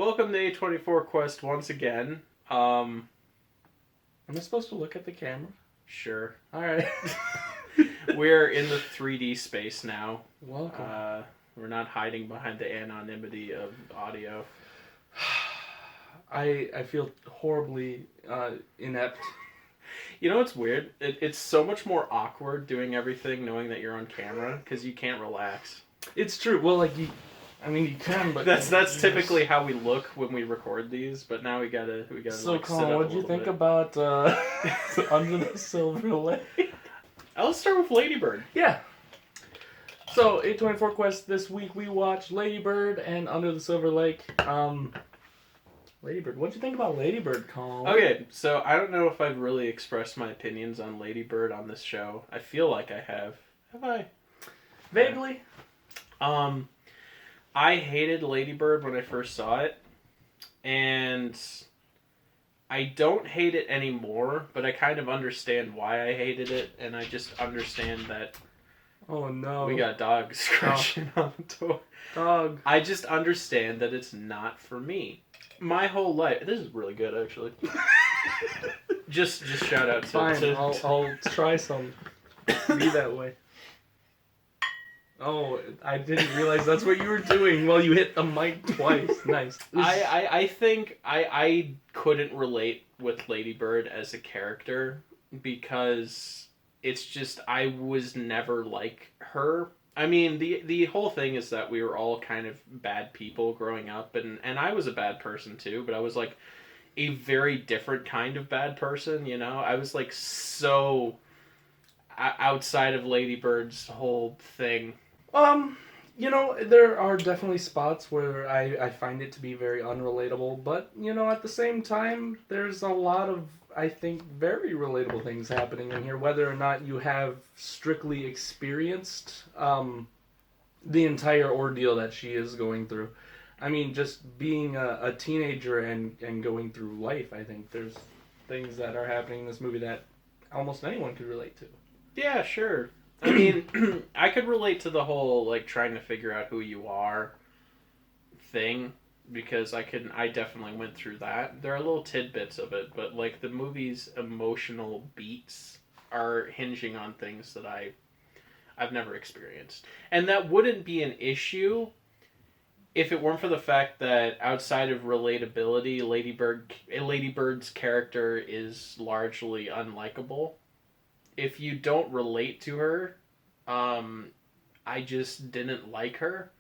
Welcome to A24 Quest once again. Am I supposed to look at the camera? Sure. Alright. We're in the 3D space now. Welcome. We're not hiding behind the anonymity of audio. I feel horribly inept. You know what's weird? It's so much more awkward doing everything knowing that you're on camera because you can't relax. It's true. Well, you can, but that's typically how we look when we record these. But now we gotta. So, like, Colin, what do you think about Under the Silver Lake? Let's start with Lady Bird. Yeah. So, A24 Quest this week we watched Lady Bird and Under the Silver Lake. Lady Bird. What'd you think about Lady Bird, Colin? Okay, so I don't know if I've really expressed my opinions on Lady Bird on this show. I feel like I have. Have I? Vaguely. I hated Lady Bird when I first saw it, and I don't hate it anymore, but I kind of understand why I hated it, and I just understand that Oh no. we got dogs scratching on the door. Dog. I just understand that it's not for me. My whole life, this is really good actually. just shout out to. Fine, I'll try some. Be that way. Oh, I didn't realize that's what you were doing while you hit the mic twice. Nice. I think I couldn't relate with Lady Bird as a character because it's just I was never like her. I mean, the whole thing is that we were all kind of bad people growing up, and I was a bad person too, but I was like a very different kind of bad person, you know? I was like so outside of Lady Bird's whole thing. There are definitely spots where I find it to be very unrelatable, but, at the same time, there's a lot of, I think, very relatable things happening in here, whether or not you have strictly experienced the entire ordeal that she is going through. I mean, just being a teenager and going through life, I think there's things that are happening in this movie that almost anyone could relate to. Yeah, sure. I mean, I could relate to the whole, like, trying to figure out who you are thing, because I definitely went through that. There are little tidbits of it, but, like, the movie's emotional beats are hinging on things that I've never experienced. And that wouldn't be an issue if it weren't for the fact that outside of relatability, Lady Bird's character is largely unlikable. If you don't relate to her, I just didn't like her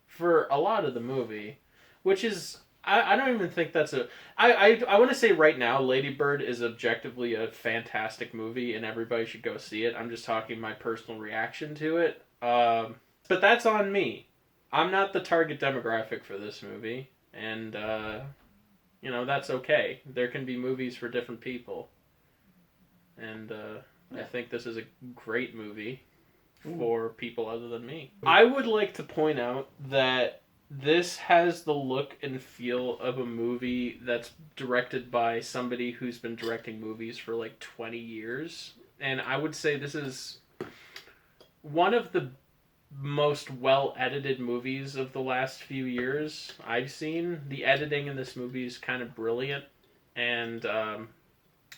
for a lot of the movie, which is, I don't even think that's I want to say right now, Lady Bird is objectively a fantastic movie and everybody should go see it. I'm just talking my personal reaction to it. But that's on me. I'm not the target demographic for this movie, and, that's okay. There can be movies for different people. And, I think this is a great movie for people other than me. I would like to point out that this has the look and feel of a movie that's directed by somebody who's been directing movies for like 20 years. And I would say this is one of the most well-edited movies of the last few years I've seen. The editing in this movie is kind of brilliant, and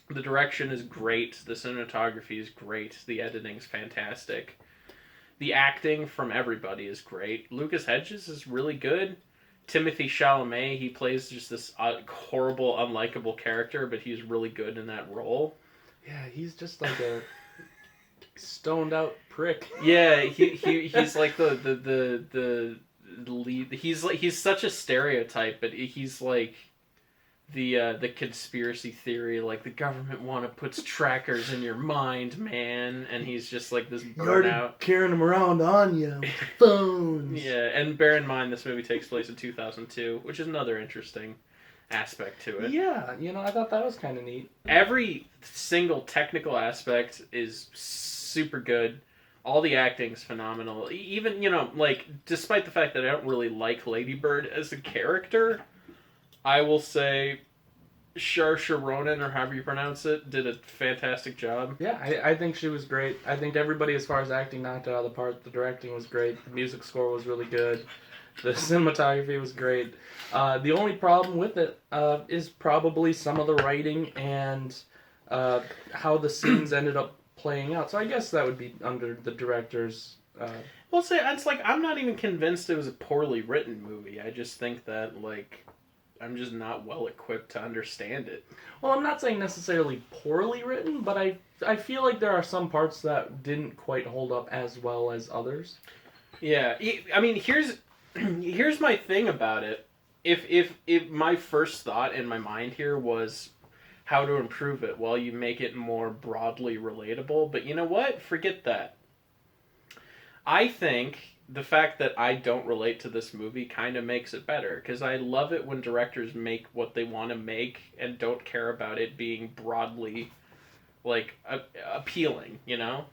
the direction is great. The cinematography is great. The editing's fantastic. The acting from everybody is great. Lucas Hedges is really good. Timothée Chalamet, he plays just this horrible, unlikable character, but he's really good in that role. Yeah, he's just like a stoned out prick. Yeah, he's like the lead. He's such a stereotype, but he's like the conspiracy theory, like the government puts trackers in your mind, man, and he's just like this burnout. Carrying them around on you with the phones. Yeah, and bear in mind this movie takes place in 2002, which is another interesting aspect to it. Yeah, I thought that was kind of neat. Every single technical aspect is super good. All the acting's phenomenal. Even, despite the fact that I don't really like Lady Bird as a character, I will say Saoirse Ronan, or however you pronounce it, did a fantastic job. Yeah, I think she was great. I think everybody, as far as acting, knocked it out of the park. The directing was great. The music score was really good. The cinematography was great. The only problem with it is probably some of the writing and how the scenes ended up playing out. So I guess that would be under the director's. Well, say it's like I'm not even convinced it was a poorly written movie. I just think that like I'm just not well equipped to understand it. Well, I'm not saying necessarily poorly written, but I feel like there are some parts that didn't quite hold up as well as others. Yeah, I mean, here's my thing about it. If my first thought in my mind here was how to improve it, well, you make it more broadly relatable. But you know what? Forget that. I think the fact that I don't relate to this movie kind of makes it better because I love it when directors make what they want to make and don't care about it being broadly like appealing, you know?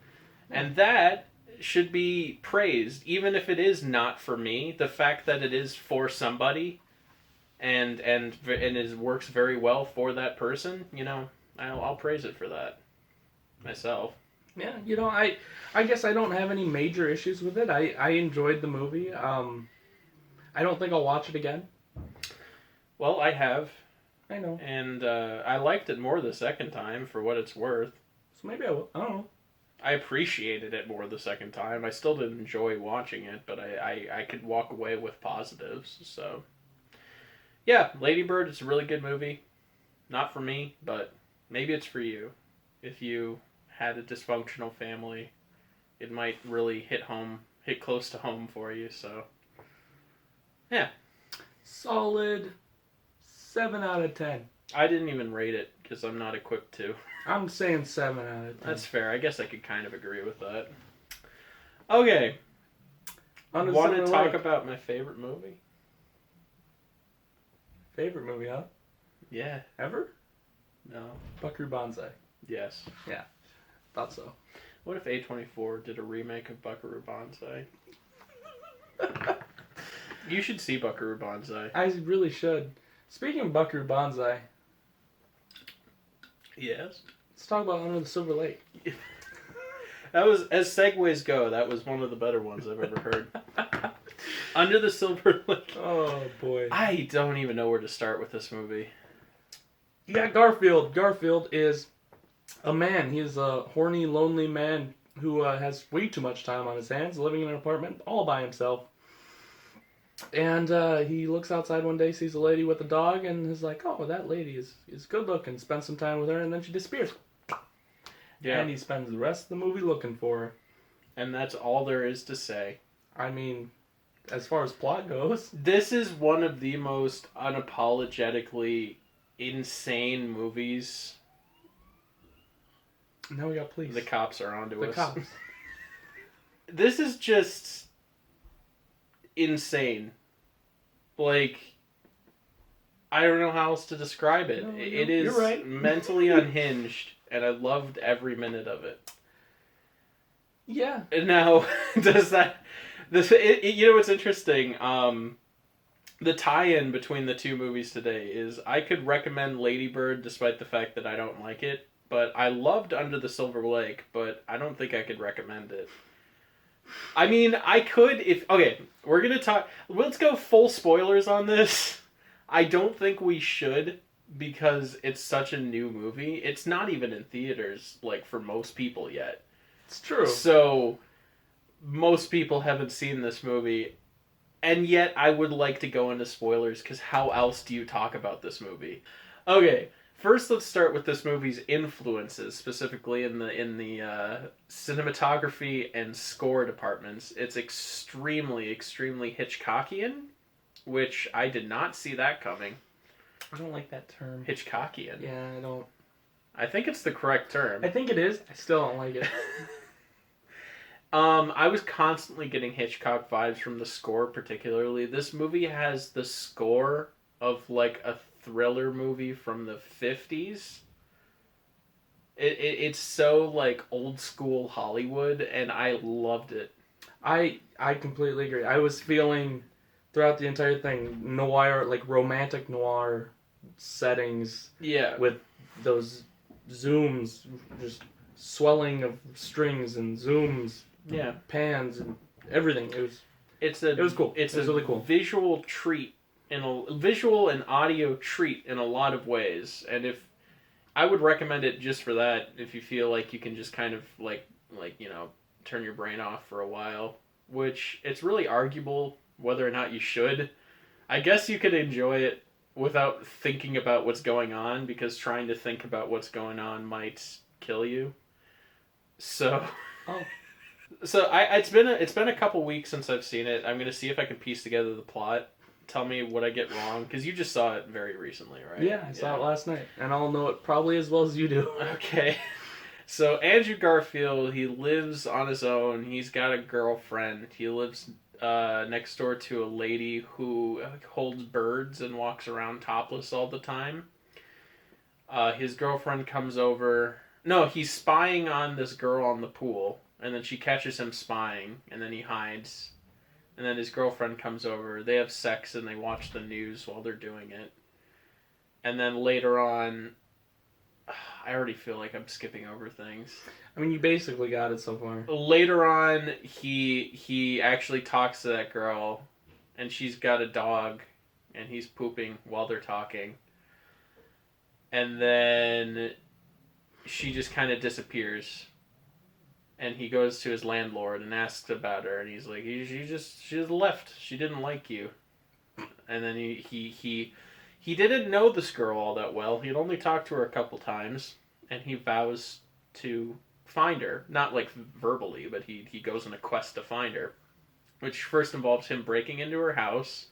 And that should be praised even if it is not for me. The fact that it is for somebody and works very well for that person, you know, I'll praise it for that myself. Yeah, you know, I guess I don't have any major issues with it. I enjoyed the movie. I don't think I'll watch it again. Well, I have. I know. And I liked it more the second time for what it's worth. So maybe I will. I don't know. I appreciated it more the second time. I still didn't enjoy watching it, but I could walk away with positives. So, yeah, Lady Bird is a really good movie. Not for me, but maybe it's for you. If you had a dysfunctional family, it might really hit close to home for you. So, yeah. Solid 7 out of 10. I didn't even rate it because I'm not equipped to. I'm saying 7 out of 10. That's fair. I guess I could kind of agree with that. Okay. Want to talk about my favorite movie? Favorite movie, huh? Yeah. Ever? No. Buckaroo Banzai. Yes. Yeah. Thought so. What if A24 did a remake of Buckaroo Banzai? You should see Buckaroo Banzai. I really should. Speaking of Buckaroo Banzai. Yes. Let's talk about Under the Silver Lake. That was, as segues go, that was one of the better ones I've ever heard. Under the Silver Lake. Oh, boy. I don't even know where to start with this movie. You got Garfield. Garfield is a man. He is a horny, lonely man who has way too much time on his hands, living in an apartment all by himself. And he looks outside one day, sees a lady with a dog, and is like, oh, that lady is good looking. Spends some time with her, and then she disappears. Yeah. And he spends the rest of the movie looking for her. And that's all there is to say. I mean, as far as plot goes. This is one of the most unapologetically insane movies. Now we got police. The cops are onto us. The cops. This is just insane. Like, I don't know how else to describe it. No, it is you're right. mentally unhinged, and I loved every minute of it. Yeah. Now, does that... you know what's interesting? The tie-in between the two movies today is I could recommend Lady Bird despite the fact that I don't like it, but I loved Under the Silver Lake, but I don't think I could recommend it. I mean, I could if... Okay, we're going to talk... Let's go full spoilers on this. I don't think we should because it's such a new movie. It's not even in theaters, like, for most people yet. It's true. So, most people haven't seen this movie, and yet I would like to go into spoilers because how else do you talk about this movie? Okay, first let's start with this movie's influences, specifically in the cinematography and score departments. It's extremely, extremely Hitchcockian, which I did not see that coming. I don't like that term. Hitchcockian. Yeah, I don't. I think it's the correct term. I think it is. I still don't like it. I was constantly getting Hitchcock vibes from the score, particularly. This movie has the score of, like, a thriller movie from the 50s. It's so, like, old school Hollywood, and I loved it. I completely agree. I was feeling, throughout the entire thing, noir, like, romantic noir settings. Yeah. With those zooms, just swelling of strings and zooms. Yeah. Pans and everything. It was It was cool. It's it was really cool. Visual treat visual and audio treat in a lot of ways, and if I would recommend it just for that, if you feel like you can just kind of like turn your brain off for a while, which it's really arguable whether or not you should. I guess you could enjoy it without thinking about what's going on, because trying to think about what's going on might kill you. So, oh. So it's been a couple weeks since I've seen it. I'm gonna see if I can piece together the plot. Tell me what I get wrong, because you just saw it very recently, right? Yeah, I saw it last night, and I'll know it probably as well as you do. Okay. So Andrew Garfield, he lives on his own. He's got a girlfriend. He lives next door to a lady who holds birds and walks around topless all the time. His girlfriend comes over. No, he's spying on this girl on the pool, and then she catches him spying, and then he hides. And then his girlfriend comes over. They have sex and they watch the news while they're doing it. And then later on, I already feel like I'm skipping over things. I mean, you basically got it so far. Later on, he actually talks to that girl, and she's got a dog, and he's pooping while they're talking. And then she just kind of disappears. And he goes to his landlord and asks about her, and he's like, she just left. She didn't like you. And then he didn't know this girl all that well. He'd only talked to her a couple times, and he vows to find her. Not like verbally, but he goes on a quest to find her, which first involves him breaking into her house,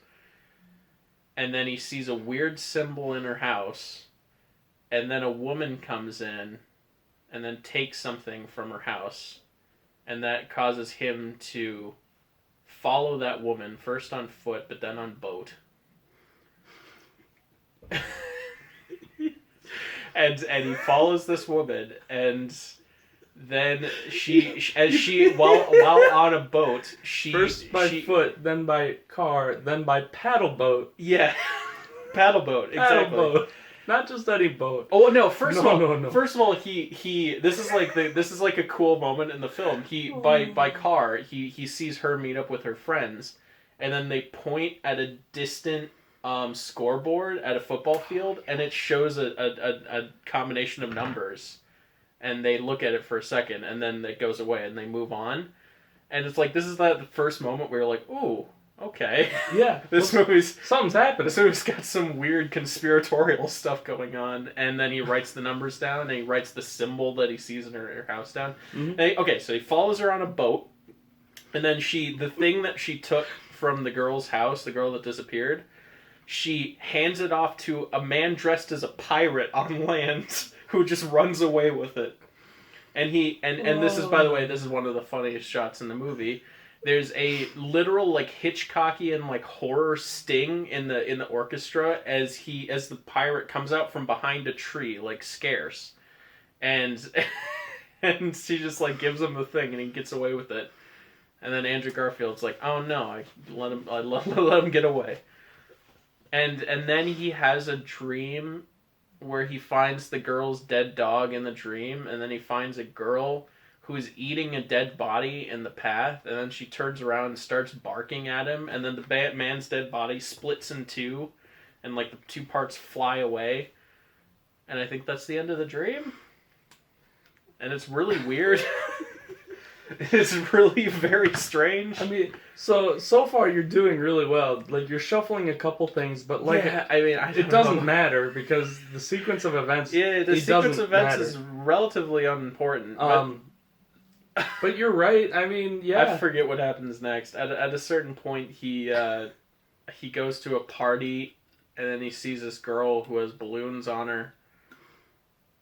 and then he sees a weird symbol in her house, and then a woman comes in and then takes something from her house, and that causes him to follow that woman, first on foot, but then on boat. and he follows this woman, and then while on a boat, first by foot, then by car, then by paddle boat. Yeah, paddle boat, exactly. Paddle boat. Not just any boat. Oh no! First of all, he. This is like a cool moment in the film. By car, he sees her meet up with her friends, and then they point at a distant scoreboard at a football field, and it shows a combination of numbers, and they look at it for a second, and then it goes away, and they move on, and it's like, this is that first moment where you're like, ooh. Okay. Yeah. Something's happening. This movie's got some weird conspiratorial stuff going on, and then he writes the numbers down, and he writes the symbol that he sees in her house down. Mm-hmm. So he follows her on a boat, and then the thing that she took from the girl's house, the girl that disappeared, she hands it off to a man dressed as a pirate on land who just runs away with it. And this is, by the way, this is one of the funniest shots in the movie. There's a literal like Hitchcockian like horror sting in the orchestra as the pirate comes out from behind a tree, like scarce, and she just like gives him the thing and he gets away with it, and then Andrew Garfield's like, oh no, I let him get away, and then he has a dream where he finds the girl's dead dog in the dream, and then he finds a girl who's eating a dead body in the path, and then she turns around and starts barking at him, and then the man's dead body splits in two, and like the two parts fly away, and I think that's the end of the dream. And it's really weird. It's really very strange. I mean, so far you're doing really well. Like, you're shuffling a couple things, but like, yeah, I mean, it doesn't matter because the sequence of events. Yeah, the sequence of events is relatively unimportant. But you're right. I mean, yeah. I forget what happens next. At a certain point, he goes to a party, and then he sees this girl who has balloons on her.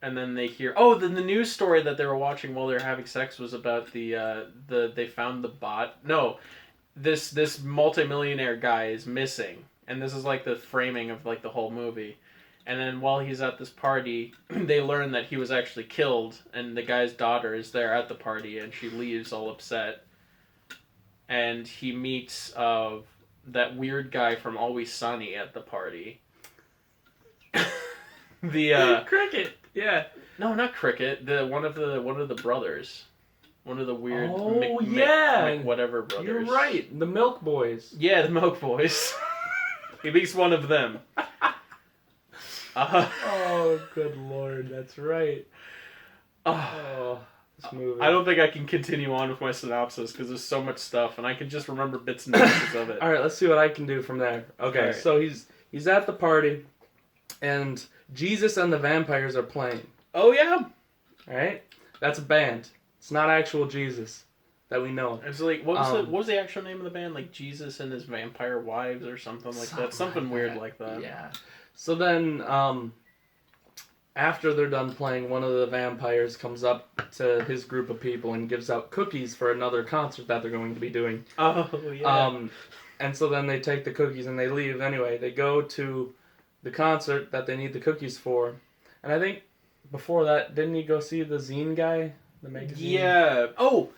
And then they hear, the news story that they were watching while they were having sex was about they found the bot. No, this multimillionaire guy is missing, and this is like the framing of like the whole movie. And then while he's at this party, they learn that he was actually killed, and the guy's daughter is there at the party, and she leaves all upset. And he meets that weird guy from Always Sunny at the party. Cricket. Yeah. No, not Cricket. One of the brothers. One of the weird whatever brothers. You're right. The Milk Boys. Yeah, the Milk Boys. At least one of them. Oh, good lord, that's right. Oh, this movie. I don't think I can continue on with my synopsis because there's so much stuff, and I can just remember bits and pieces of it. All right, let's see what I can do from there. Okay, right. So he's at the party, and Jesus and the Vampires are playing. Oh yeah. All right, that's a band. It's not actual Jesus that we know. It's like what was the actual name of the band? Like Jesus and his Vampire Wives or something like that. Something weird like that. Yeah. So then, after they're done playing, one of the vampires comes up to his group of people and gives out cookies for another concert that they're going to be doing. Oh, yeah. And so then they take the cookies and they leave. Anyway, they go to the concert that they need the cookies for. And I think before that, didn't he go see the zine guy? The magazine? Yeah. Oh!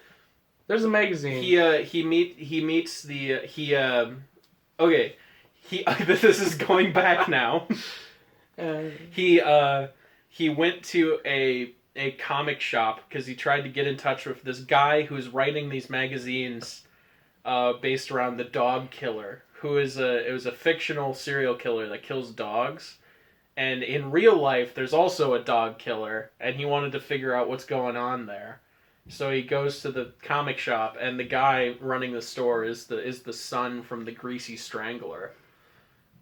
There's a magazine. He meets the... okay. This is going back now. He went to a comic shop because he tried to get in touch with this guy who's writing these magazines based around the dog killer, who is a fictional serial killer that kills dogs. And in real life, there's also a dog killer, and he wanted to figure out what's going on there. So he goes to the comic shop, and the guy running the store is the son from the Greasy Strangler.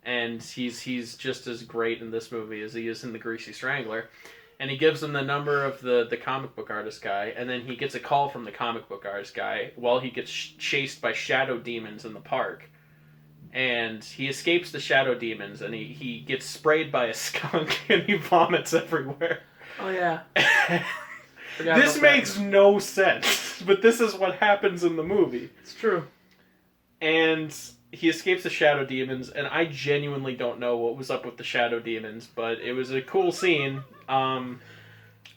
And he's just as great in this movie as he is in The Greasy Strangler. And he gives him the number of the comic book artist guy, and then he gets a call from the comic book artist guy while he gets chased by shadow demons in the park. And he escapes the shadow demons, and he gets sprayed by a skunk, and he vomits everywhere. Oh, yeah. This makes no sense, but this is what happens in the movie. It's true. And... he escapes the shadow demons, and I genuinely don't know what was up with the shadow demons, but it was a cool scene. I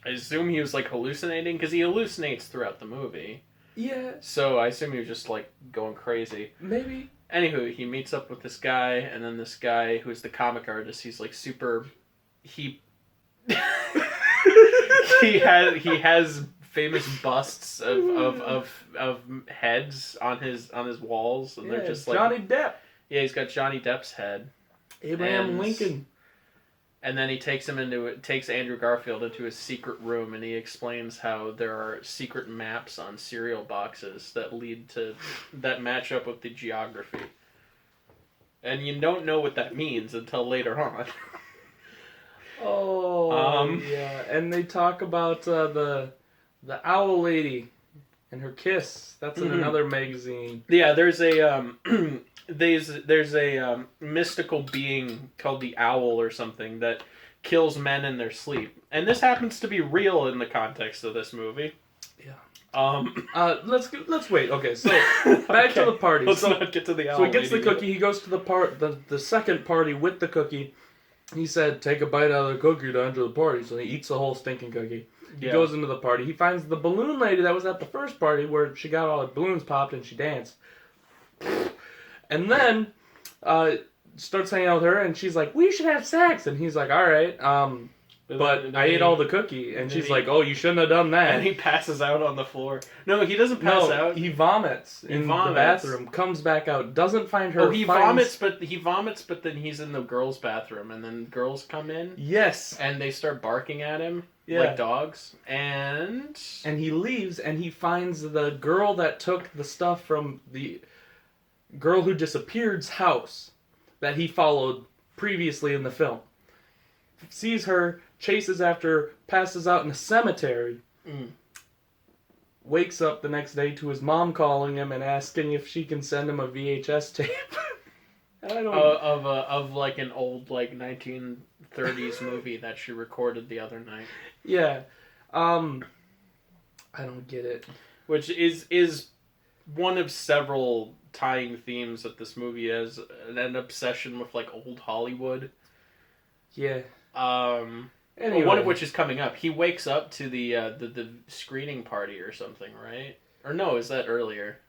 assume he was, like, hallucinating, because he hallucinates throughout the movie. Yeah. So I assume he was just, like, going crazy. Maybe. Anywho, he meets up with this guy, and then this guy, who's the comic artist, he's, like, super... He has famous busts of heads on his walls, and they're just like Johnny Depp. Yeah, he's got Johnny Depp's head. Abraham Lincoln. And then he takes Andrew Garfield into his secret room, and he explains how there are secret maps on cereal boxes that match up with the geography. And you don't know what that means until later on. Yeah, and they talk about the owl lady and her kiss. That's in another magazine. Yeah, there's a there's a mystical being called the owl or something that kills men in their sleep, and this happens to be real in the context of this movie. Yeah. Let's wait. Okay, so back to the party. Let's not get to the owl. So he gets the cookie. He goes to the second party with the cookie. He said, "Take a bite out of the cookie to enter the party." So he eats the whole stinking cookie. He goes into the party. He finds the balloon lady that was at the first party where she got all the balloons popped and she danced. And then starts hanging out with her, and she's like, "We should have sex." And he's like, "All right, but I ate all the cookie." And she's like, "Oh, you shouldn't have done that." And he passes out on the floor. No, he doesn't pass out. He vomits in the bathroom, comes back out, doesn't find her. Oh, he vomits, but then he's in the girls' bathroom, and then girls come in. Yes. And they start barking at him. Yeah. Like dogs. And he leaves, and he finds the girl that took the stuff from the girl who disappeared's house that he followed previously in the film. Sees her, chases after her, passes out in a cemetery. Wakes up the next day to his mom calling him and asking if she can send him a VHS tape. Of like an old like 1930s movie that she recorded the other night. Yeah. I don't get it. Which is one of several tying themes that this movie has, an obsession with like old Hollywood. Yeah. Anyway. One of which is coming up. He wakes up to the screening party or something, right? Or no, is that earlier?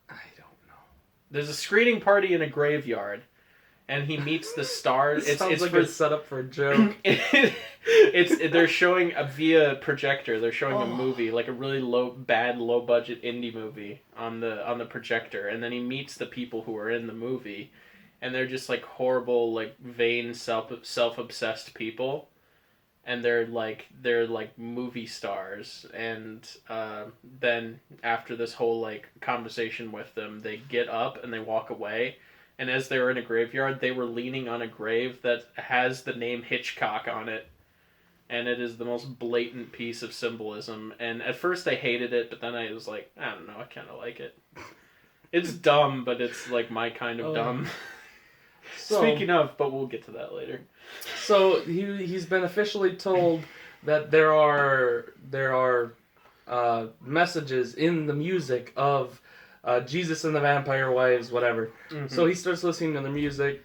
I don't know. There's a screening party in a graveyard, and he meets the stars. Sounds like a setup for a joke. They're showing via projector. They're showing a movie, like a really low budget indie movie on the projector, and then he meets the people who are in the movie, and they're just like horrible, like vain, self-obsessed people, and they're like movie stars, and then after this whole like conversation with them, they get up and they walk away. And as they were in a graveyard, they were leaning on a grave that has the name Hitchcock on it. And it is the most blatant piece of symbolism. And at first I hated it, but then I was like, I don't know, I kind of like it. It's dumb, but it's like my kind of dumb. So, speaking of, but we'll get to that later. So he's been officially told that there are messages in the music of Jesus and the Vampire Wives, whatever. Mm-hmm. So he starts listening to the music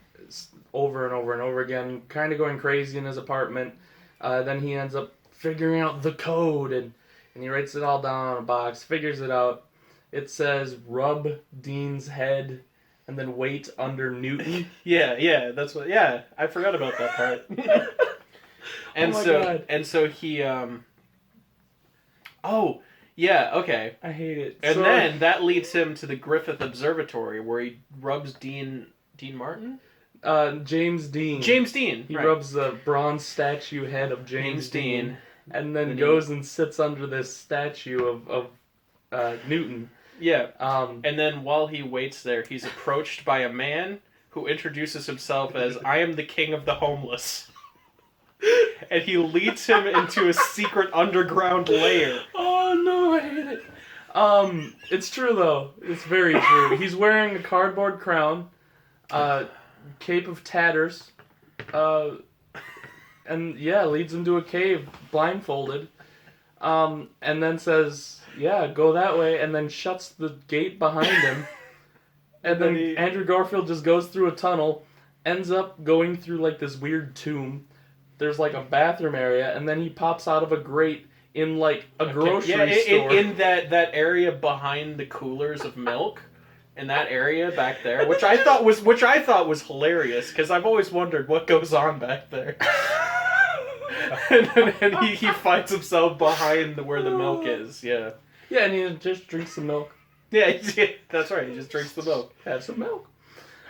over and over and over again, kind of going crazy in his apartment. Then he ends up figuring out the code, and he writes it all down on a box, figures it out. It says, rub Dean's head, and then wait under Newton. Yeah, that's what. Yeah, I forgot about that part. And so he. Oh. Yeah, okay. I hate it. And then that leads him to the Griffith Observatory, where he rubs Dean Martin? James Dean. James Dean. He rubs the bronze statue head of James Dean. And then goes and sits under this statue of Newton. Yeah. And then while he waits there, he's approached by a man who introduces himself as, I am the king of the homeless. And he leads him into a secret underground lair. Oh no, I hate it. It's true though. It's very true. He's wearing a cardboard crown, cape of tatters, and leads him to a cave blindfolded, and then says, "Yeah, go that way," and then shuts the gate behind him. And then Andrew Garfield just goes through a tunnel, ends up going through like this weird tomb. There's like a bathroom area, and then he pops out of a grate in like a grocery store. In that area behind the coolers of milk, in that area back there, which I thought was hilarious because I've always wondered what goes on back there. and he finds himself behind where the milk is. Yeah. Yeah, and he just drinks the milk. Yeah, that's right. He just drinks the milk. Have some milk.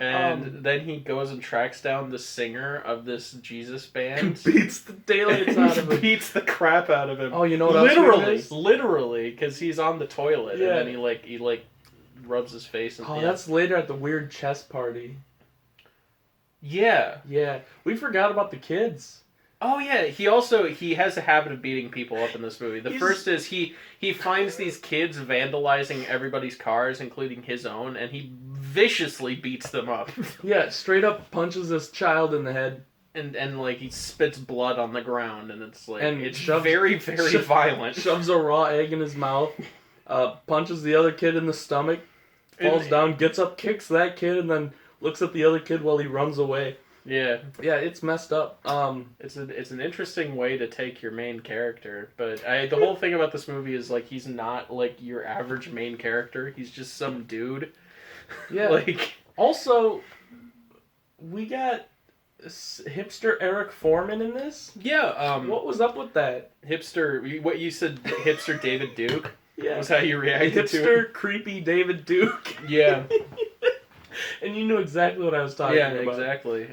And then he goes and tracks down the singer of this Jesus band. And beats the daylights out of him. Beats the crap out of him. Oh, you know what else? Literally, because he's on the toilet, and then he rubs his face. And that's later at the weird chess party. Yeah. Yeah. We forgot about the kids. Oh yeah, he has a habit of beating people up in this movie. The first is he finds these kids vandalizing everybody's cars, including his own, and he viciously beats them up. Yeah, straight up punches this child in the head. And like he spits blood on the ground, and it's like it's very, very violent. Shoves a raw egg in his mouth, punches the other kid in the stomach, falls down, gets up, kicks that kid, and then looks at the other kid while he runs away. Yeah, it's messed up. It's an interesting way to take your main character, but the whole thing about this movie is like he's not like your average main character. He's just some dude. Yeah. Also, we got hipster Eric Foreman in this. Yeah. What was up with that? Hipster. What you said? Hipster David Duke. Yeah. Was how you reacted to it. Hipster creepy David Duke. Yeah. And you knew exactly what I was talking about. Yeah, exactly.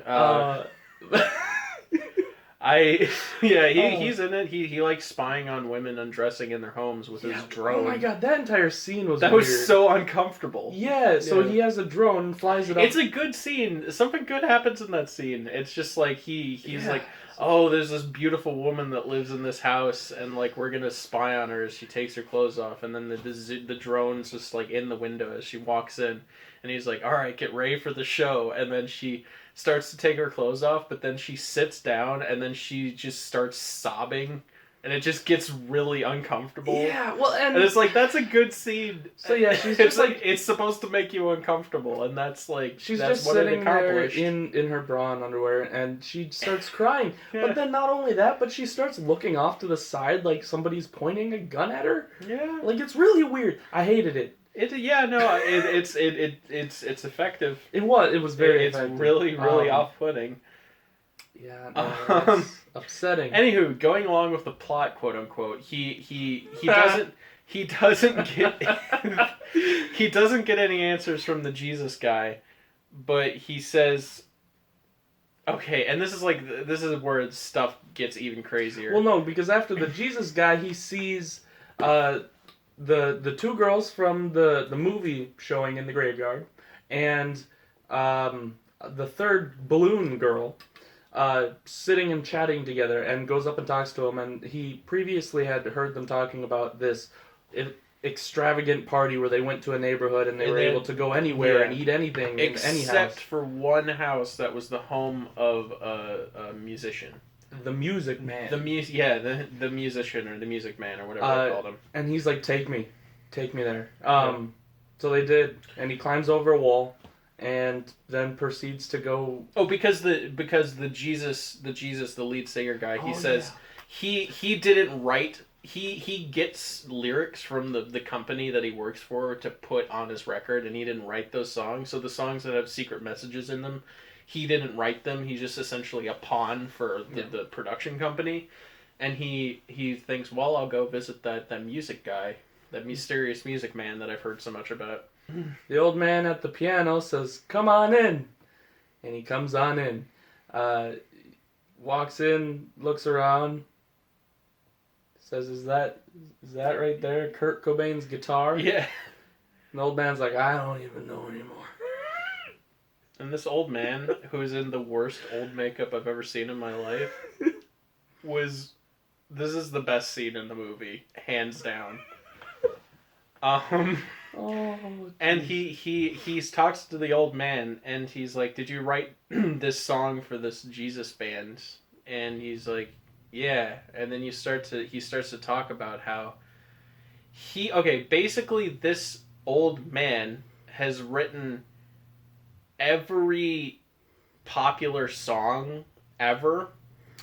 He's in it. He likes spying on women undressing in their homes with his drone. Oh my god, that entire scene was weird. Was so uncomfortable. Yeah, so he has a drone and flies it up. It's a good scene. Something good happens in that scene. It's just like he's like, oh, there's this beautiful woman that lives in this house, and like we're gonna spy on her as she takes her clothes off, and then the drone's just like in the window as she walks in, and he's like, all right, get ready for the show, and then she starts to take her clothes off, but then she sits down, and then she just starts sobbing, and it just gets really uncomfortable. Yeah, well, and it's like, that's a good scene. So yeah, she's just like, it's supposed to make you uncomfortable, and that's like, she's that's just sitting there in her bra and underwear, and she starts crying. Yeah. But then not only that, but she starts looking off to the side like somebody's pointing a gun at her. Yeah. Like, it's really weird. I hated it. It's effective. It was very It's effective. really off-putting. Yeah, no, it's upsetting. Anywho, going along with the plot, quote unquote, he doesn't get he doesn't get any answers from the Jesus guy, but he says, okay, and this is where stuff gets even crazier. Well, no, because after the Jesus guy, he sees the two girls from the movie showing in the graveyard, and the third balloon girl sitting and chatting together, and goes up and talks to him. And he previously had heard them talking about this extravagant party where they went to a neighborhood and they were able to go anywhere and eat anything in any house. Except for one house that was the home of a musician. The Music Man. The musician or the Music Man or whatever they called him. And he's like, take me there. So they did, and he climbs over a wall, and then proceeds to go. Oh, because the Jesus, the lead singer guy, he says he didn't write. He gets lyrics from the company that he works for to put on his record, and he didn't write those songs. So the songs that have secret messages in them, he didn't write them. He's just essentially a pawn for the production company. And he thinks, well, I'll go visit that music guy, that mysterious music man that I've heard so much about. The old man at the piano says, come on in. And he comes on in. Walks in, looks around, says, is that right there Kurt Cobain's guitar? Yeah. And the old man's like, I don't even know anymore. And this old man, who's in the worst old makeup I've ever seen in my life, this is the best scene in the movie, hands down. And he talks to the old man, and he's like, did you write this song for this Jesus band? And he's like, yeah. And then he starts to talk about how basically this old man has written every popular song ever.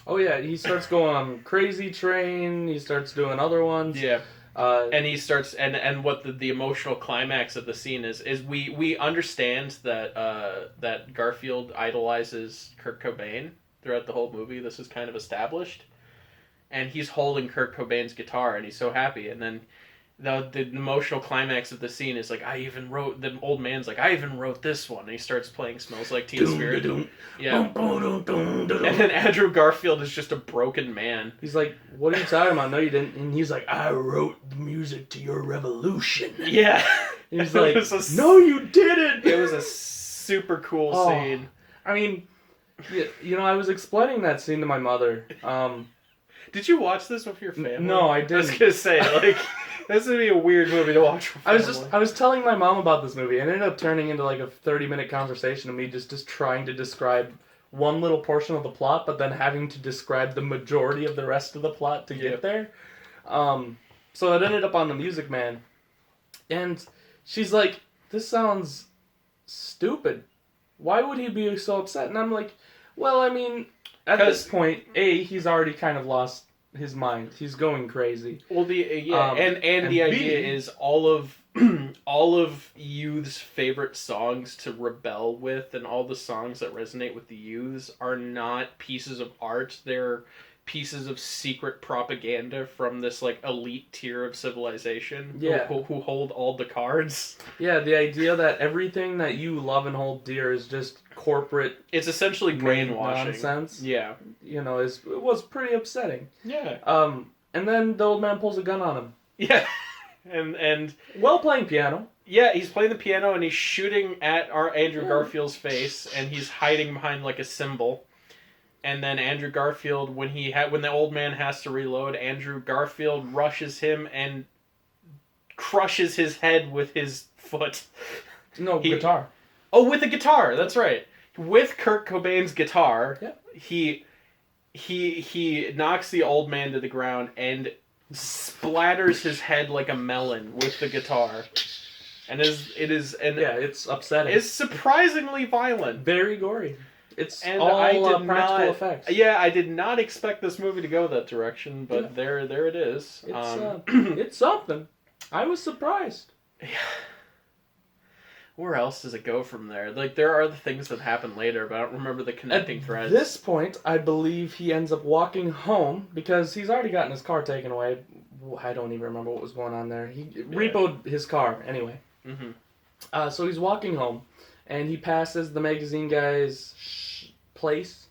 Oh yeah, he starts going on Crazy Train, he starts doing other ones. Yeah. And he starts, and what the emotional climax of the scene is we understand that Garfield idolizes Kurt Cobain throughout the whole movie. This is kind of established, and he's holding Kurt Cobain's guitar, and he's so happy. And then the emotional climax of the scene is like, the old man's like, I even wrote this one, and he starts playing "Smells Like Teen Spirit." Yeah. And then Andrew Garfield is just a broken man. He's like, what are you talking about? No, you didn't. And he's like, I wrote the music to your revolution. Yeah. And he's like, no, you didn't. It was a super cool scene. I mean, I was explaining that scene to my mother. Did you watch this with your family? No, I didn't. I was gonna say, this would be a weird movie to watch with family. I was telling my mom about this movie, and it ended up turning into like a 30-minute conversation of me just trying to describe one little portion of the plot, but then having to describe the majority of the rest of the plot to get there. So it ended up on The Music Man. And she's like, this sounds stupid. Why would he be so upset? And I'm like, well, I mean, at this point, he's already kind of lost his mind. He's going crazy. Well, the idea is all of youths' favorite songs to rebel with, and all the songs that resonate with the youths are not pieces of art. They're pieces of secret propaganda from this like elite tier of civilization who hold all the cards. Yeah, the idea that everything that you love and hold dear is just corporate. It's essentially brainwashing nonsense. Yeah, it was pretty upsetting. Yeah. And then the old man pulls a gun on him. Yeah. And while playing piano. Yeah, he's playing the piano and he's shooting at our Andrew Garfield's face, and he's hiding behind like a cymbal. And then Andrew Garfield, when the old man has to reload, Andrew Garfield rushes him and crushes his head with his foot. No, guitar. Oh, with the guitar. That's right. With Kurt Cobain's guitar, he knocks the old man to the ground and splatters his head like a melon with the guitar. And it's upsetting. It's surprisingly violent. Very gory. It's all practical effects. Yeah, I did not expect this movie to go that direction, but there it is. It's something. I was surprised. where else does it go from there? Like, there are the things that happen later, but I don't remember the connecting threads. At this point, I believe he ends up walking home because he's already gotten his car taken away. I don't even remember what was going on there. He repoed his car, anyway. Mm-hmm. So he's walking home, and he passes the magazine guy's place.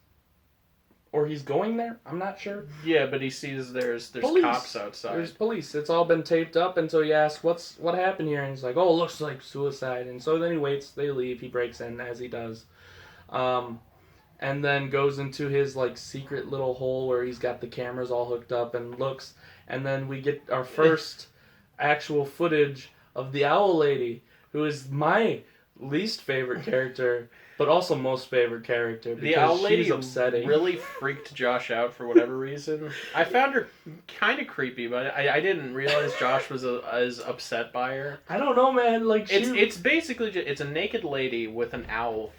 Or he's going there? I'm not sure. Yeah, but he sees there's police. Cops outside. There's police. It's all been taped up, and so he asks, what happened here? And he's like, oh, it looks like suicide. And so then he waits, they leave, he breaks in, as he does. And then goes into his, like, secret little hole where he's got the cameras all hooked up and looks. And then we get our first actual footage of the owl lady, who is my least favorite character, but also most favorite character, because the owl lady she's upsetting. Really freaked Josh out for whatever reason. I found her kind of creepy, but I didn't realize Josh was as upset by her. I don't know, man. Like, it's basically it's a naked lady with an owl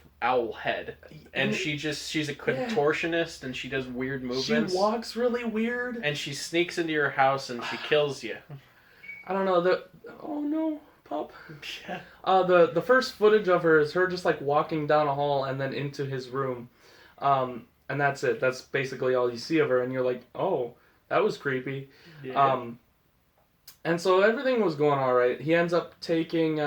head, and she's a contortionist, and she does weird movements. She walks really weird, and she sneaks into your house and she kills you. I don't know. Oh no, pup. Yeah. The first footage of her is her just like walking down a hall and then into his room, and that's it. That's basically all you see of her, and you're like, oh, that was creepy. Yeah. And so everything was going all right. He ends up taking.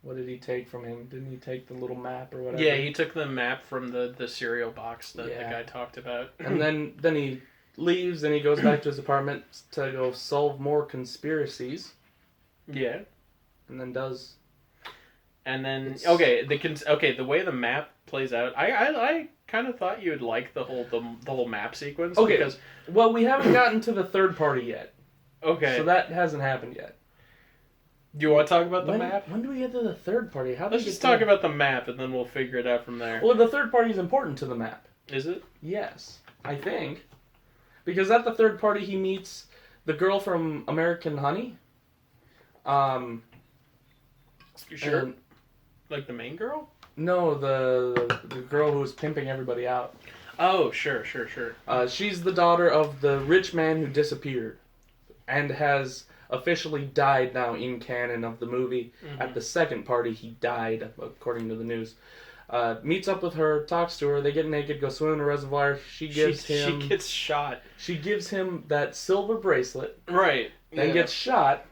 What did he take from him? Didn't he take the little map or whatever? Yeah, he took the map from the cereal box that the guy talked about. And then he leaves and he goes back to his apartment to go solve more conspiracies. Yeah. And then does. And then the way the map plays out, I kind of thought you would like the whole map sequence. Okay. Because, well, we haven't gotten to the third party yet. Okay. So that hasn't happened yet. Do you want to talk about the map? When do we get to the third party? Let's just talk about the map, and then we'll figure it out from there. Well, the third party is important to the map. Is it? Yes, I think. Because at the third party, he meets the girl from American Honey. You sure? Like the main girl? No, the girl who was pimping everybody out. Oh, sure. She's the daughter of the rich man who disappeared, and has officially died now in canon of the movie. Mm-hmm. At the second party, he died, according to the news. Meets up with her, talks to her, they get naked, go swim in a reservoir. She gets shot. She gives him that silver bracelet. Right. Then gets shot.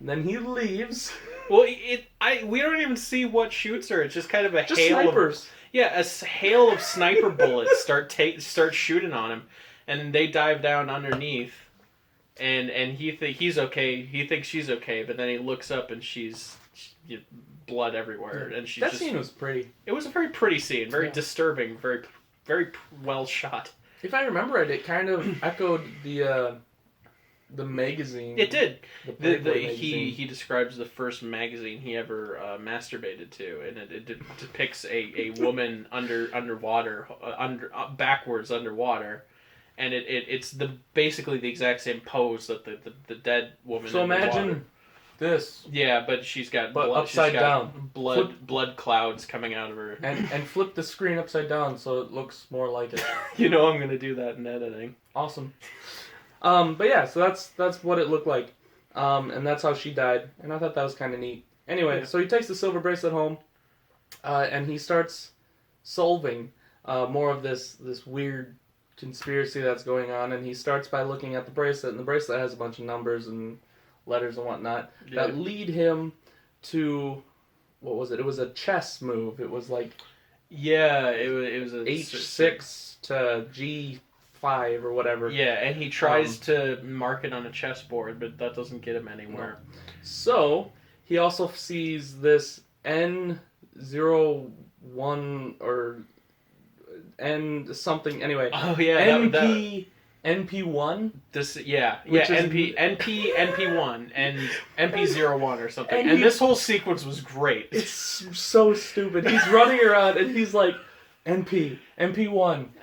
Then he leaves. Well, we don't even see what shoots her. It's just kind of a hail snipers. A hail of sniper bullets start shooting on him, and they dive down underneath. And he's okay. He thinks she's okay, but then he looks up and she's blood everywhere, and she's that scene was pretty. It was a very pretty scene, very disturbing, very very well shot. If I remember it, it kind of echoed the magazine. It did. Magazine. He describes the first magazine he ever masturbated to, and it depicts a woman underwater, backwards underwater. And it's basically the exact same pose that the dead woman. So imagine this. Yeah, but she's got down. Blood clouds coming out of her. And flip the screen upside down so it looks more like it. You know I'm gonna do that in editing. Awesome. But yeah, so that's what it looked like, and that's how she died. And I thought that was kind of neat. Anyway, So he takes the silver bracelet home, and he starts solving more of this weird conspiracy that's going on, and he starts by looking at the bracelet, and the bracelet has a bunch of numbers and letters and whatnot that lead him to, what was it? It was a chess move. It was like it was a H6 to G5 or whatever. Yeah, and he tries to mark it on a chessboard, but that doesn't get him anywhere. No. So he also sees this N01 or N something, anyway. Oh yeah, NP1. This NP1 and MP01 or something. And this whole sequence was great. It's so stupid. He's running around and he's like MP1,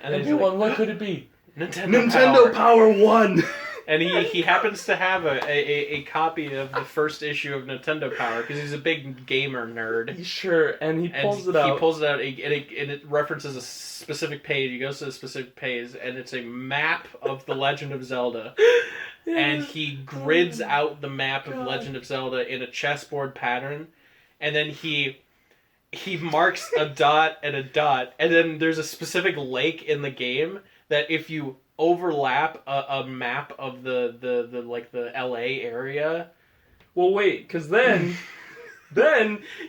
and MP1. Like, what could it be? Nintendo Power 1. And he happens to have a copy of the first issue of Nintendo Power because he's a big gamer nerd. Sure, and he pulls it out. He pulls it out, and it references a specific page. He goes to the specific page, and it's a map of The Legend of Zelda. Yeah. And he grids out the map of Legend of Zelda in a chessboard pattern, and then he he marks a dot and a dot, and then there's a specific lake in the game that if you overlap a map of the like the LA area. Well, wait, because then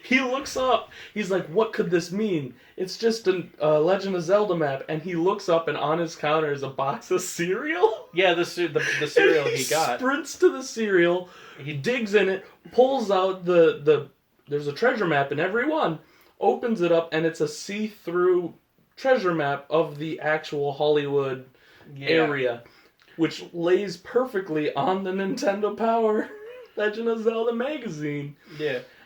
he looks up. He's like, "What could this mean?" It's just a Legend of Zelda map, and he looks up, and on his counter is a box of cereal. Yeah, the cereal he got. Sprints to the cereal. He digs in it, pulls out the. There's a treasure map in every one. Opens it up, and it's a see-through treasure map of the actual Hollywood area, which lays perfectly on the Nintendo Power Legend of Zelda magazine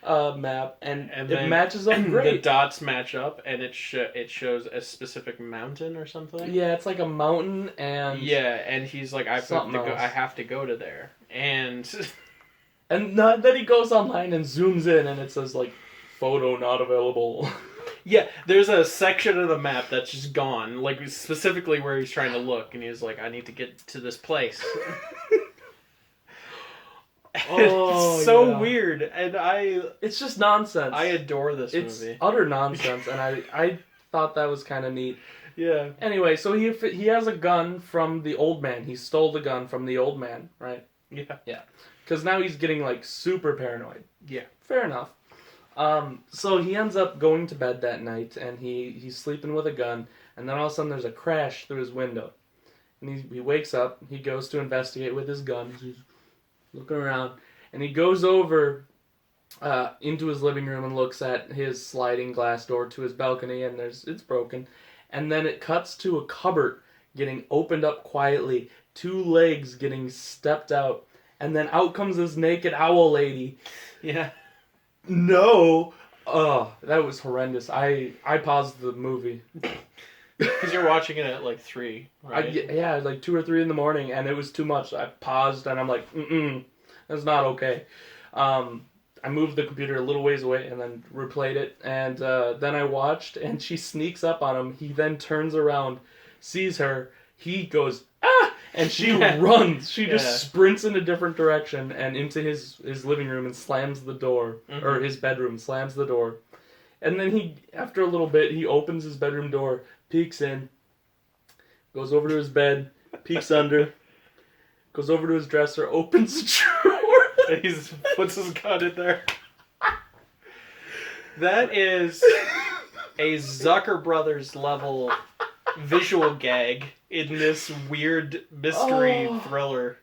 map, and it matches up great. The dots match up, and it shows a specific mountain or something. Yeah, it's like a mountain, and and he's like, I have to go to there, and then he goes online and zooms in, and it says like, photo not available. Yeah, there's a section of the map that's just gone, like specifically where he's trying to look, and he's like, I need to get to this place. It's so weird, and it's just nonsense. I adore this movie. It's utter nonsense, and I thought that was kind of neat. Yeah. Anyway, so he has a gun from the old man. He stole the gun from the old man, right? Yeah. Yeah. Because now he's getting like super paranoid. Yeah. Fair enough. So he ends up going to bed that night, and he's sleeping with a gun, and then all of a sudden there's a crash through his window. And he wakes up, he goes to investigate with his gun, he's looking around, and he goes over into his living room and looks at his sliding glass door to his balcony, and it's broken. And then it cuts to a cupboard getting opened up quietly, 2 legs getting stepped out, and then out comes this naked owl lady. Yeah. No! Oh, that was horrendous. I paused the movie. Because you're watching it at like 3, right? Yeah, like 2 or 3 in the morning, and it was too much. I paused, and I'm like, that's not okay. I moved the computer a little ways away, and then replayed it, and then I watched, and she sneaks up on him. He then turns around, sees her, he goes, ah! And she runs. She just sprints in a different direction and into his living room and slams the door. Mm-hmm. Or his bedroom, slams the door. And then after a little bit, he opens his bedroom door, peeks in, goes over to his bed, peeks under, goes over to his dresser, opens a drawer. He puts his gun in there. That is a Zucker Brothers level visual gag in this weird mystery thriller.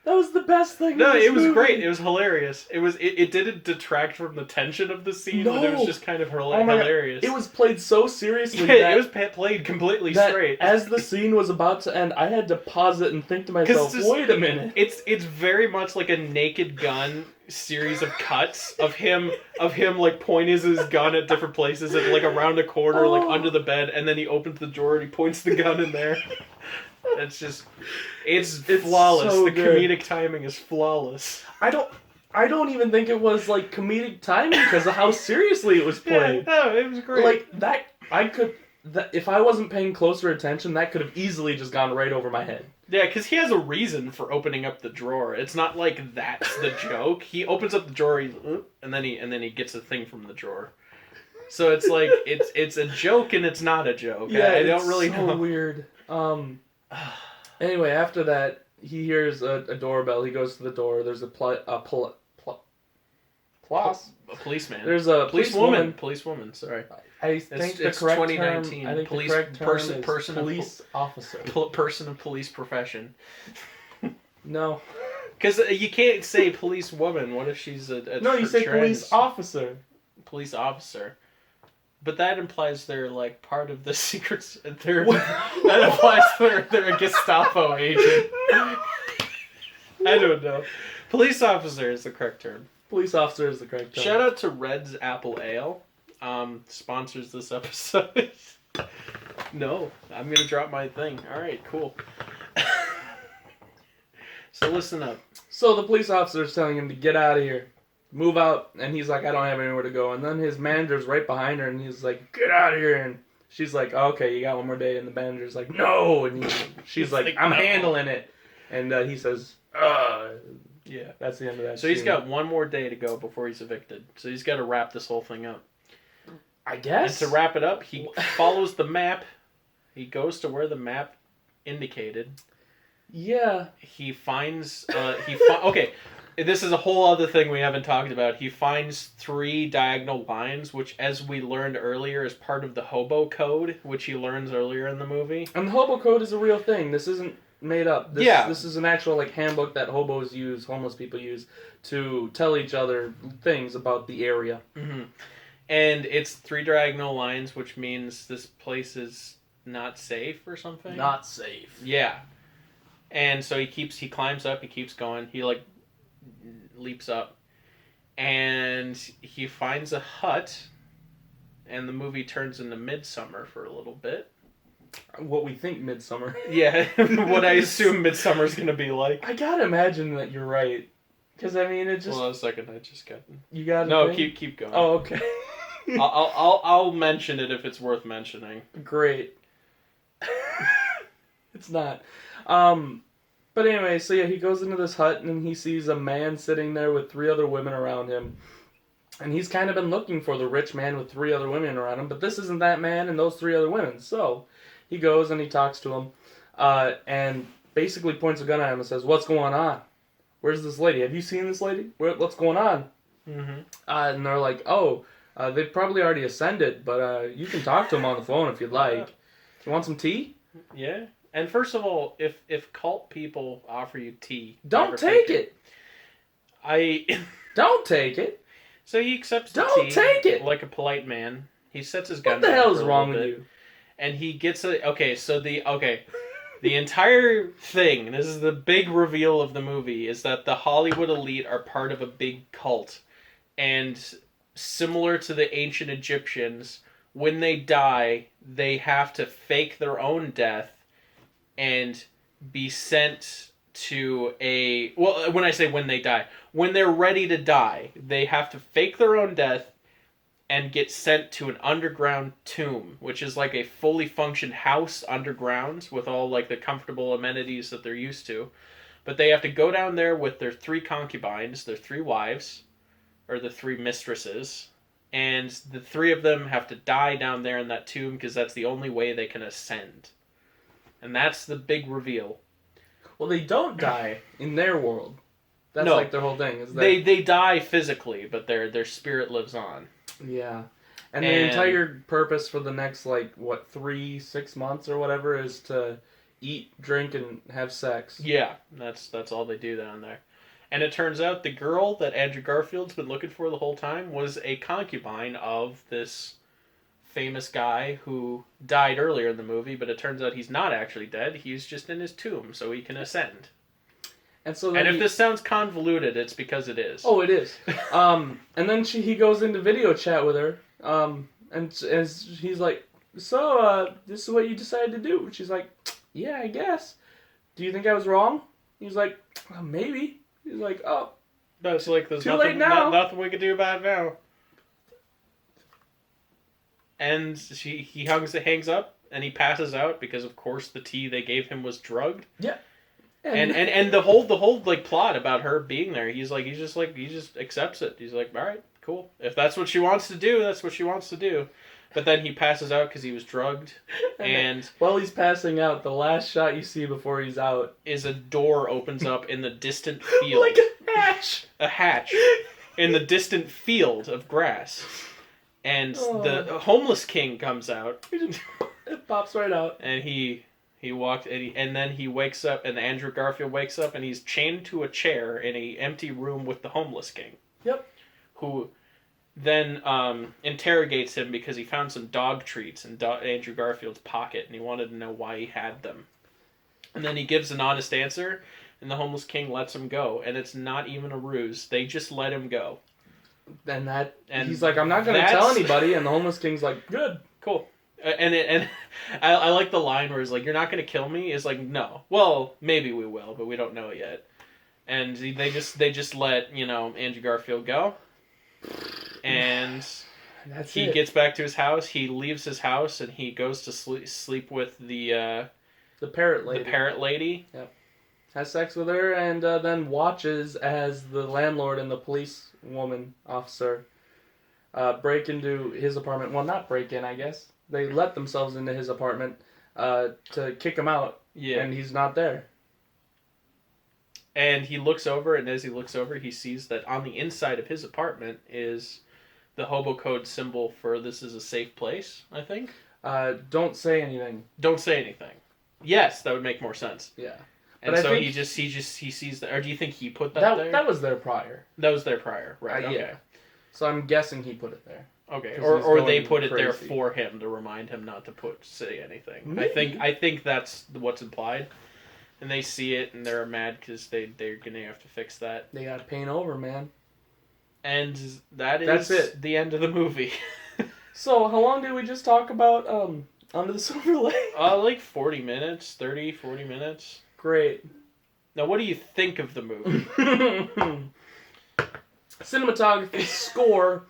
That was the best thing. No, it was great. It was hilarious. It didn't detract from the tension of the scene, but it was just kind of hilarious. God. It was played so seriously. Yeah, it was played completely straight. As the scene was about to end, I had to pause it and think to myself, wait a minute. It's very much like a Naked Gun series of cuts of him like pointing his gun at different places and like around a corner, like under the bed, and then he opens the drawer and he points the gun in there. It's flawless. So the comedic timing is flawless. I don't even think it was like comedic timing because of how seriously it was played. Yeah, no, it was great. Like if I wasn't paying closer attention, that could have easily just gone right over my head. Yeah, because he has a reason for opening up the drawer. It's not like that's the joke. He opens up the drawer, and then he gets a thing from the drawer. So it's like it's a joke and it's not a joke. Yeah, I don't really know. So weird. Anyway, after that, he hears a doorbell. He goes to the door. There's a policeman. There's a policewoman. Policewoman. Sorry. I think the correct 2019. term. I think police the correct term is person police officer. Person of police profession. No. Because you can't say policewoman. What if she's a no? You say police officer. Police officer. But that implies they're like part of the secrets. That implies they're a Gestapo agent. I don't know. Police officer is the correct term. Police officer is the correct term. Shout out to Red's Apple Ale. Sponsors this episode. No, I'm gonna drop my thing. All right, cool. So listen up. So the police officer is telling him to get out of here. Move out, and he's like, I don't have anywhere to go. And then his manager's right behind her, and he's like, get out of here. And she's like, okay, you got one more day. And the manager's like, no. And she's like, I'm handling it. And he says, yeah, that's the end of that So scene. He's got one more day to go before he's evicted. So he's got to wrap this whole thing up. I guess. And to wrap it up, he follows the map. He goes to where the map indicated. Yeah. He finds. Okay, this is a whole other thing we haven't talked about. He finds 3 diagonal lines, which, as we learned earlier, is part of the hobo code, which he learns earlier in the movie. And the hobo code is a real thing. This isn't made up. This is an actual handbook that hobos use, homeless people use, to tell each other things about the area. Mm-hmm. And it's 3 diagonal lines, which means this place is not safe or something. Not safe. Yeah. And so he climbs up, he keeps going, he leaps up, and he finds a hut, and the movie turns into Midsummer for a little bit. What we think Midsummer. Yeah, what I assume Midsummer's gonna be like. I gotta imagine that you're right, because I mean it just. Hold on a second, I just got. You got. No, keep going. Oh, okay. I'll mention it if it's worth mentioning. Great. It's not. But anyway, so yeah, he goes into this hut and he sees a man sitting there with 3 other women around him. And he's kind of been looking for the rich man with 3 other women around him, but this isn't that man and those 3 other women. So he goes and he talks to him, and basically points a gun at him and says, "What's going on? Where's this lady? Have you seen this lady? What's going on?" Mm-hmm. And they're like, "Oh, they've probably already ascended, but you can talk to them on the phone if you'd like. You want some tea?" Yeah. And first of all, if cult people offer you tea, don't take it. Don't take it. So he accepts the tea. Don't take it. Like a polite man. He sets his gun down. What the hell is wrong with you? And he gets a... Okay, so the entire thing, this is the big reveal of the movie, is that the Hollywood elite are part of a big cult. And similar to the ancient Egyptians, when they die, they have to fake their own death and be sent to a... Well, when I say when they die, when they're ready to die, they have to fake their own death and get sent to an underground tomb, which is like a fully functioned house underground with all like the comfortable amenities that they're used to. But they have to go down there with their 3 concubines, their 3 wives, or the 3 mistresses, and the 3 of them have to die down there in that tomb because that's the only way they can ascend. And that's the big reveal. Well, they don't die in their world. That's no, like their whole thing. Is that they die physically, but their spirit lives on. Yeah. And the entire purpose for the next, 3-6 months or whatever is to eat, drink, and have sex. Yeah, that's all they do down there. And it turns out the girl that Andrew Garfield's been looking for the whole time was a concubine of this famous guy who died earlier in the movie, but it turns out he's not actually dead. He's just in his tomb, so he can ascend. And so if this sounds convoluted, it's because it is. Oh, it is. And then he goes into video chat with her, and he's like, "So, this is what you decided to do?" She's like, "Yeah, I guess. Do you think I was wrong?" He's like, "Maybe." He's like, "Oh, that's like there's too nothing, late now. Nothing we can do about it now." And he hangs up and he passes out because of course the tea they gave him was drugged. Yeah. And the whole plot about her being there, he just accepts it. He's like, all right, cool. If that's what she wants to do, that's what she wants to do. But then he passes out because he was drugged. And while he's passing out, the last shot you see before he's out is a door opens up in the distant field. Like a hatch. A hatch in the distant field of grass. And the homeless king comes out. It pops right out. And he walks, and then he wakes up, and Andrew Garfield wakes up, and he's chained to a chair in an empty room with the homeless king. Yep. Who then interrogates him because he found some dog treats in Andrew Garfield's pocket, and he wanted to know why he had them. And then he gives an honest answer, and the homeless king lets him go, and it's not even a ruse. They just let him go. And he's like, "I'm not going to tell anybody," and the homeless king's like, "Good, cool." And I like the line where he's like, "You're not going to kill me?" It's like, no. Well, maybe we will, but we don't know yet. And they just let Andrew Garfield go, and he gets back to his house. He leaves his house and he goes to sleep with the parrot lady. The parrot lady. Yep. Has sex with her and then watches as the landlord and the police woman officer break into his apartment. Well, not break in, I guess. They let themselves into his apartment to kick him out, and he's not there. And he looks over, and as he looks over, he sees that on the inside of his apartment is the hobo code symbol for this is a safe place, I think. Don't say anything. Don't say anything. Yes, that would make more sense. Yeah. And but so I think he sees that, or do you think he put that there? That was there prior. That was there prior, right? Okay. Yeah. So I'm guessing he put it there. Okay, or they put it there for him to remind him not to say anything. Maybe. I think that's what's implied. And they see it and they're mad because they're gonna have to fix that. They got paint over, man. And that's it. The end of the movie. So how long did we just talk about Under the Silver Lake? Like 40 minutes, 30, 40 minutes. Great. Now, what do you think of the movie? Cinematography, score,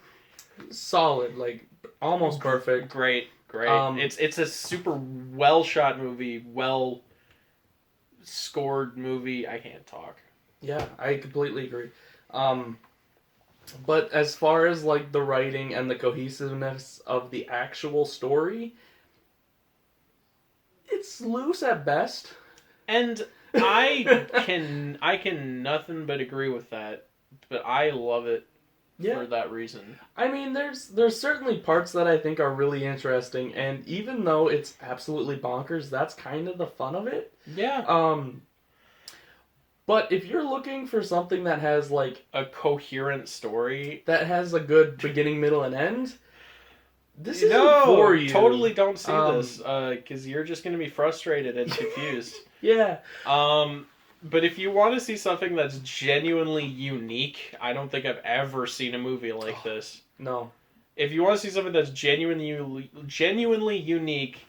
solid, like almost perfect. Great. It's a super well shot movie, well scored movie. I can't talk. Yeah, I completely agree. But as far as like the writing and the cohesiveness of the actual story, it's loose at best. And I can nothing but agree with that. But I love it for that reason. I mean, there's certainly parts that I think are really interesting, and even though it's absolutely bonkers, that's kind of the fun of it. Yeah. But if you're looking for something that has like a coherent story, that has a good beginning, middle, and end, this isn't for you. Totally don't see this, because you're just going to be frustrated and confused. Yeah. But if you want to see something that's genuinely unique, I don't think I've ever seen a movie like this. No. If you want to see something that's genuinely unique,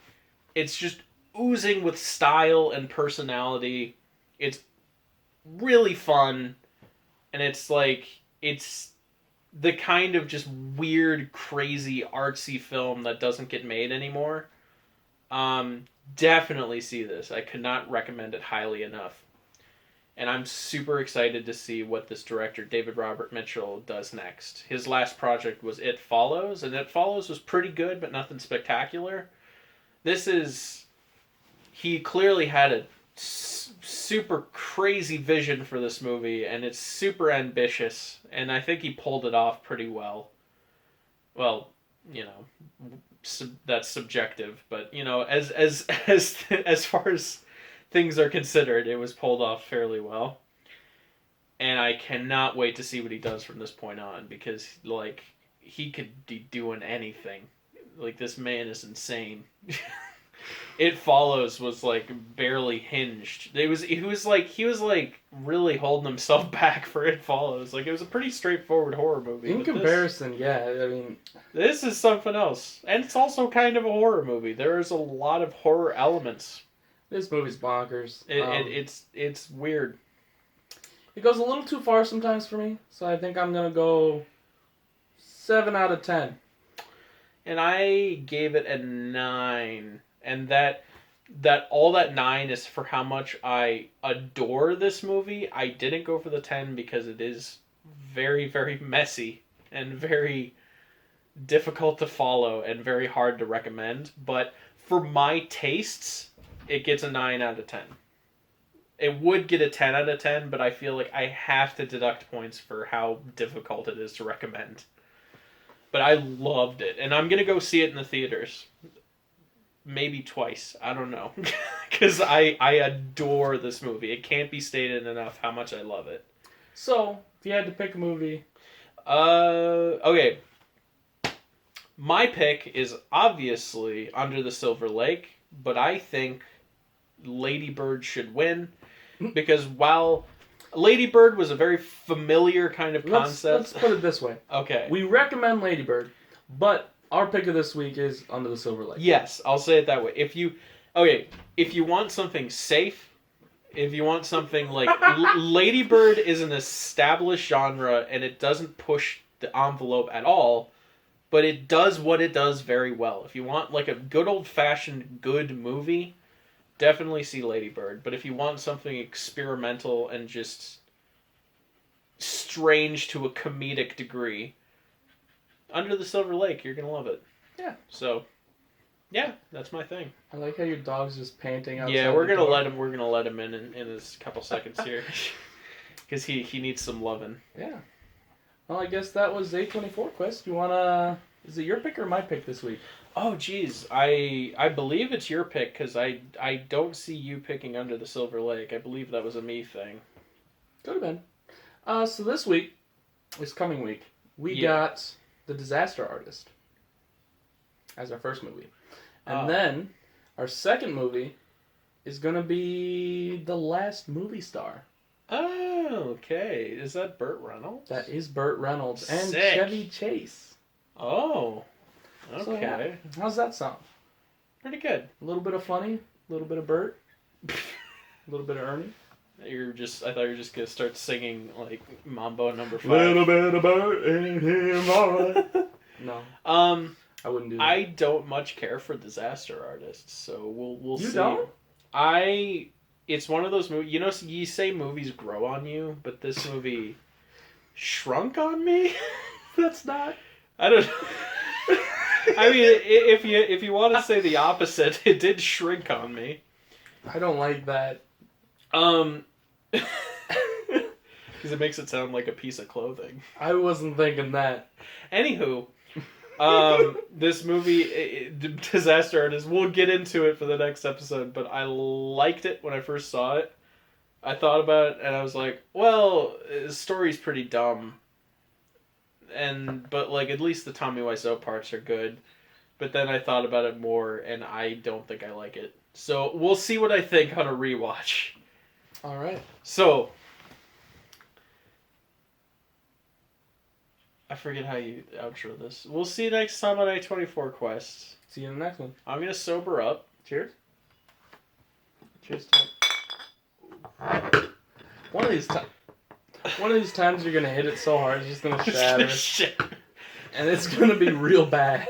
it's just oozing with style and personality. It's really fun, and it's the kind of just weird, crazy, artsy film that doesn't get made anymore. Definitely see this. I could not recommend it highly enough. And I'm super excited to see what this director, David Robert Mitchell, does next. His last project was It Follows, and It Follows was pretty good, but nothing spectacular. He clearly had a super crazy vision for this movie, and it's super ambitious, and I think he pulled it off pretty well. Well, that's subjective, but as far as things are considered, it was pulled off fairly well. And I cannot wait to see what he does from this point on, because he could be doing anything. This man is insane. It Follows was barely hinged. He was really holding himself back for It Follows. It was a pretty straightforward horror movie. In comparison, I mean, this is something else, and it's also kind of a horror movie. There's a lot of horror elements. This movie's bonkers. It's weird. It goes a little too far sometimes for me, so I think I'm gonna go 7 out of 10. And I gave it a 9. And that 9 is for how much I adore this movie. I didn't go for the 10 because it is very, very messy and very difficult to follow and very hard to recommend. But for my tastes, it gets a 9 out of 10. It would get a 10 out of 10, but I feel like I have to deduct points for how difficult it is to recommend. But I loved it, and I'm going to go see it in the theaters. Maybe twice. I don't know. Because I adore this movie. It can't be stated enough how much I love it. So, if you had to pick a movie... Okay. My pick is obviously Under the Silver Lake, but I think Lady Bird should win. Because while Lady Bird was a very familiar kind of concept... Let's put it this way. Okay. We recommend Lady Bird, but... Our pick of this week is Under the Silver Lake. Yes, I'll say it that way. If you want something safe, if you want something Lady Bird is an established genre and it doesn't push the envelope at all, but it does what it does very well. If you want a good old-fashioned good movie, definitely see Lady Bird. But if you want something experimental and just strange to a comedic degree, Under the Silver Lake, you're gonna love it. Yeah. So, yeah, that's my thing. I like how your dog's just panting outside. Yeah, we're the gonna door. let him. We're gonna let him in his couple seconds here, because he needs some loving. Yeah. Well, I guess that was A24 Quest. You wanna? Is it your pick or my pick this week? Oh, geez, I believe it's your pick because I don't see you picking Under the Silver Lake. I believe that was a me thing. Could have been. So this week, this coming week, we got The Disaster Artist as our first movie. And then our second movie is going to be The Last Movie Star. Oh, okay. Is that Burt Reynolds? That is Burt Reynolds and Sick. Chevy Chase. Oh, okay. So, yeah. How's that sound? Pretty good. A little bit of funny, a little bit of Burt, a little bit of Ernie. I thought you were just gonna start singing like Mambo number 5. Little bit of Burt in him, alright. No. I wouldn't do that. I don't much care for Disaster Artists, so we'll see. You don't? It's one of those movies. You know, you say movies grow on you, but this movie shrunk on me. That's not. I don't know. I mean, if you want to say the opposite, it did shrink on me. I don't like that. Because it makes it sound like a piece of clothing. I wasn't thinking that. Anywho, this movie, Disaster Artist, we'll get into it for the next episode, but I liked it when I first saw it. I thought about it, and I was like, well, the story's pretty dumb. But like, at least the Tommy Wiseau parts are good. But then I thought about it more, and I don't think I like it. So, we'll see what I think on a rewatch. Alright. So, I forget how you outro this. We'll see you next time on A24 Quest. See you in the next one. I'm going to sober up. Cheers. Cheers, Tom. One of these times you're gonna hit it so hard it's just gonna shatter. Shit. And it's gonna be real bad.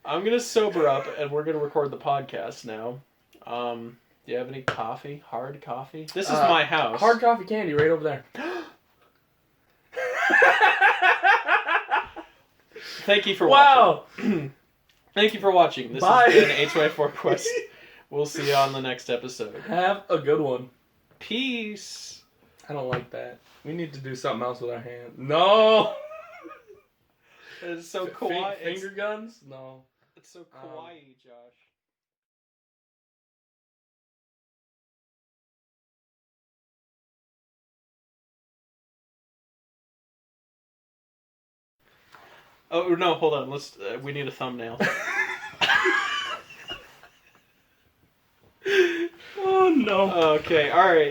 I'm going to sober up, and we're going to record the podcast now. Do you have any coffee? Hard coffee? This is my house. Hard coffee candy right over there. Thank you for watching. Thank you for watching. This Bye. has been A24 Quest. We'll see you on the next episode. Have a good one. Peace. I don't like that. We need to do something else with our hands. No! It's so kawaii. Finger guns? No. It's so kawaii, Josh. Oh no! Hold on. We need a thumbnail. Oh no. Okay. All right.